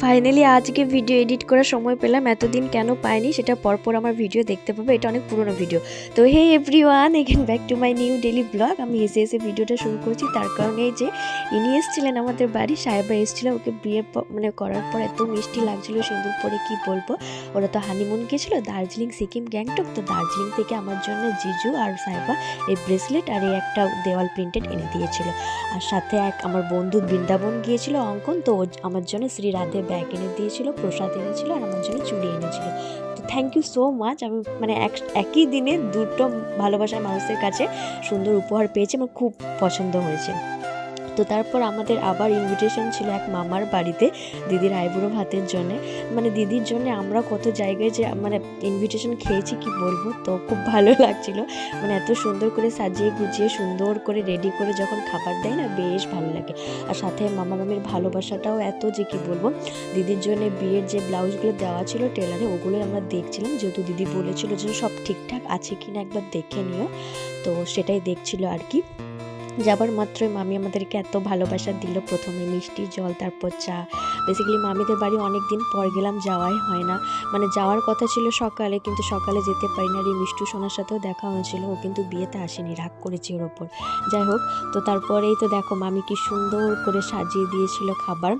Finally আজকে video edit করার সময় পেলাম, এতদিন কেন পাইনি সেটা পরপর আমার ভিডিও দেখতে পাবে। এটা অনেক পুরনো ভিডিও। তো hey everyone, again back to my new daily blog. আমি এসে ভিডিওটা শুরু করছি তার কারণে যে ইনি এসেছিলেন আমাদের বাড়ি, সাহেবা এসেছিল। ওকে বিয়ে করার পর এত মিষ্টি লাগছিল সিঁদুর পরে, কি বলবো। ওরা তো হানিমুন গিয়েছিল দার্জিলিং, সিকিম, গ্যাংটক। তো দার্জিলিং থেকে আমার জন্য জিজু আর সাহেবা এই ব্রেসলেট আর এই একটা দেওয়াল প্রিন্টেড এনে দিয়েছিল। আর সাথে আমার বন্ধু বৃন্দাবন গিয়েছিল অঙ্কন, তো আমার জন্য শ্রী রাধে ব্যাগ এনে দিয়েছিল, প্রসাদ এনেছিল আর আমার জন্য চুড়ি এনেছিল। তো থ্যাংক ইউ সো মাচ। আমি একই দিনে দুটো ভালোবাসার মানুষের কাছে সুন্দর উপহার পেয়েছি, আমার খুব পছন্দ হয়েছে। তো তারপর আমাদের আবার ইনভিটেশন ছিল এক মামার বাড়িতে দিদির আইবুড়ো ভাতের জন্য। দিদির জন্য আমরা কত জায়গায় যে ইনভিটেশন খেয়েছি কি বলবো। তো খুব ভালো লাগছিল, এত সুন্দর করে সাজিয়ে গুজিয়ে সুন্দর করে রেডি করে যখন খাবার দেয় না, বেশ ভালো লাগে। আর সাথে মামা মামির ভালোবাসাটাও এত যে কি বলবো। দিদির জন্য বিয়ের যে ব্লাউজগুলো দেওয়া ছিল টেলারে, ওগুলোই আমরা দেখছিলাম, যেহেতু দিদি বলেছিল যে সব ঠিকঠাক আছে কিনা একবার দেখে নিও। তো সেটাই দেখছিল আর কি। যাবার মাত্রই মামি আমাদেরকে এত ভালোবাসা দিল, প্রথমে মিষ্টি জল, তারপর চা। বেসিক্যালি মামিদের বাড়ি অনেক দিন পর গেলাম, যাওয়াই হয় না। যাওয়ার কথা ছিল সকালে, কিন্তু সকালে যেতে পারি না। আর এই মিষ্টু সোনার সাথেও দেখা হয়েছিল, ও কিন্তু বিয়েতে আসেনি, রাগ করেছে ওর ওপর। যাই হোক, তো তারপরেই তো দেখো মামি কি সুন্দর করে সাজিয়ে দিয়েছিল খাবার।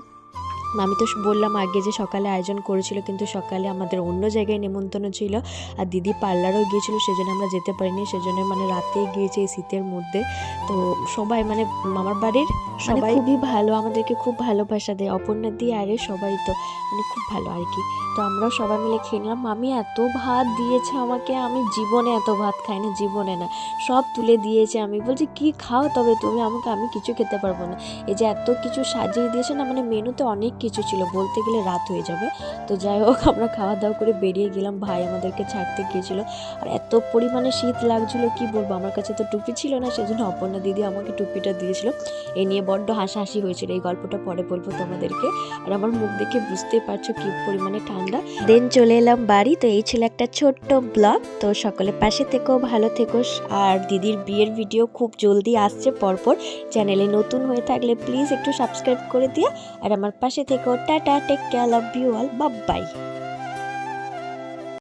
আমি তো বললাম আগে যে সকালে আয়োজন করেছিল, কিন্তু সকালে আমাদের অন্য জায়গায় নেমন্তন্ন ছিল আর দিদি পার্লারও গিয়েছিল, সেজন্য আমরা যেতে পারিনি। সেজন্য রাতে গিয়েছে এই শীতের মধ্যে। তো সবাই মামার বাড়ির সবাই খুবই ভালো, আমাদেরকে খুব ভালোবাসা দেয়। অপর্ণা দি আরে সবাই তো খুব ভালো আর কি। তো আমরাও সবাই মিলে খেয়ে নিলাম। মামি এত ভাত দিয়েছে আমাকে, আমি জীবনে এত ভাত খাই না, জীবনে না। সব তুলে দিয়েছে। আমি বলছি কি খাও তবে তুমি আমাকে, আমি কিছু খেতে পারবো না। এই যে এত কিছু সাজিয়ে দিয়েছে না, মেনুতে অনেক কিছু ছিল, বলতে গেলে রাত হয়ে যাবে। তো যাই হোক, আমরা খাওয়া দাওয়া করে বেরিয়ে গেলাম। ভাই আমাদেরকে ছাড়তে গিয়েছিল। আর এত পরিমাণে শীত লাগছিল কি বলবো। আমার কাছে তো টুপি ছিল না, সেজন্য অপর্ণা দিদি আমাকে টুপিটা দিয়েছিল। এই নিয়ে বড্ড হাসাহাসি হয়েছিল। এই গল্পটা পরে বলবো তোমাদেরকে। আর আমার মুখ দেখে বুঝতে পারছো কি পরিমাণে ঠান্ডা। দেন চলে এলাম বাড়ি। তো এই ছিল একটা ছোট্ট ব্লগ। তো সকলে পাশে থেকো, ভালো থেকো। আর দিদির বিয়ের ভিডিও খুব জলদি আসছে পরপর। চ্যানেলে নতুন হয়ে থাকলে প্লিজ একটু সাবস্ক্রাইব করে দিও। আর আমার পাশে থেকো। Tata, take care, love you all, bye by.